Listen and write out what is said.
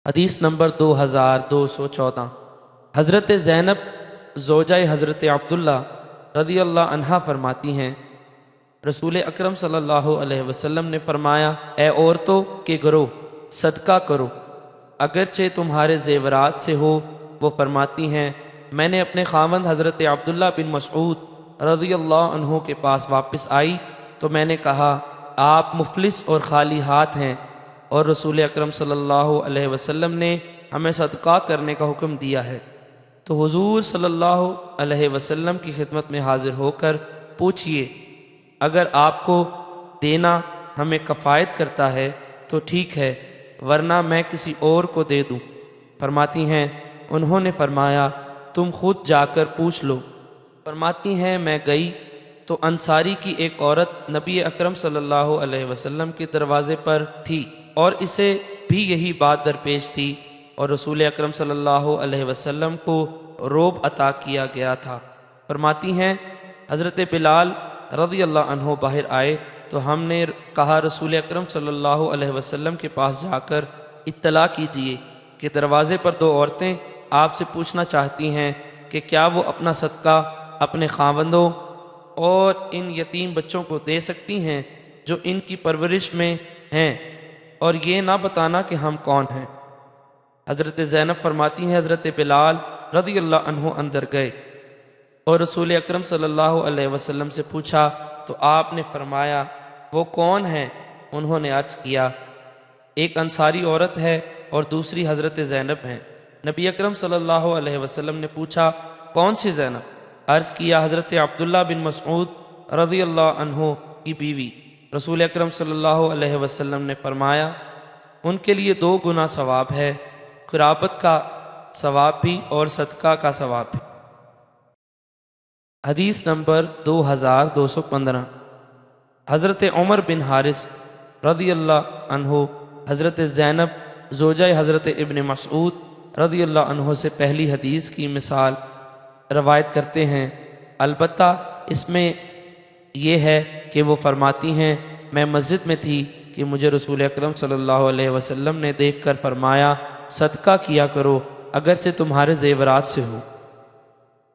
حدیث نمبر 2214۔ حضرت زینب زوجہ حضرت عبداللہ رضی اللہ عنہا فرماتی ہیں، رسول اکرم صلی اللہ علیہ وسلم نے فرمایا، اے عورتوں کے گروہ، صدقہ کرو اگرچہ تمہارے زیورات سے ہو۔ وہ فرماتی ہیں، میں نے اپنے خاوند حضرت عبداللہ بن مسعود رضی اللہ عنہ کے پاس واپس آئی تو میں نے کہا، آپ مفلس اور خالی ہاتھ ہیں، اور رسول اکرم صلی اللہ علیہ وسلم نے ہمیں صدقہ کرنے کا حکم دیا ہے۔ تو حضور صلی اللہ علیہ وسلم کی خدمت میں حاضر ہو کر پوچھئے، اگر آپ کو دینا ہمیں کفایت کرتا ہے تو ٹھیک ہے، ورنہ میں کسی اور کو دے دوں۔ فرماتی ہیں، انہوں نے فرمایا، تم خود جا کر پوچھ لو۔ فرماتی ہیں، میں گئی تو انصاری کی ایک عورت نبی اکرم صلی اللہ علیہ وسلم کے دروازے پر تھی، اور اسے بھی یہی بات درپیش تھی، اور رسول اکرم صلی اللہ علیہ وسلم کو روب عطا کیا گیا تھا۔ فرماتی ہیں، حضرت بلال رضی اللہ عنہ باہر آئے تو ہم نے کہا، رسول اکرم صلی اللہ علیہ وسلم کے پاس جا کر اطلاع کیجئے کہ دروازے پر دو عورتیں آپ سے پوچھنا چاہتی ہیں کہ کیا وہ اپنا صدقہ اپنے خاوندوں اور ان یتیم بچوں کو دے سکتی ہیں جو ان کی پرورش میں ہیں، اور یہ نہ بتانا کہ ہم کون ہیں۔ حضرت زینب فرماتی ہیں، حضرت بلال رضی اللہ عنہ اندر گئے اور رسول اکرم صلی اللہ علیہ وسلم سے پوچھا تو آپ نے فرمایا، وہ کون ہیں؟ انہوں نے عرض کیا، ایک انصاری عورت ہے اور دوسری حضرت زینب ہیں۔ نبی اکرم صلی اللہ علیہ وسلم نے پوچھا، کون سی زینب؟ عرض کیا، حضرت عبداللہ بن مسعود رضی اللہ عنہ کی بیوی۔ رسول اکرم صلی اللہ علیہ وسلم نے فرمایا، ان کے لیے 2 گنا ثواب ہے، قرابت کا ثواب بھی اور صدقہ کا ثواب بھی۔ حدیث نمبر 2215۔ حضرت عمر بن حارث رضی اللہ عنہ حضرت زینب زوجہ حضرت ابن مسعود رضی اللہ عنہ سے پہلی حدیث کی مثال روایت کرتے ہیں، البتہ اس میں یہ ہے کہ وہ فرماتی ہیں، میں مسجد میں تھی کہ مجھے رسول اکرم صلی اللہ علیہ وسلم نے دیکھ کر فرمایا، صدقہ کیا کرو اگرچہ تمہارے زیورات سے ہو۔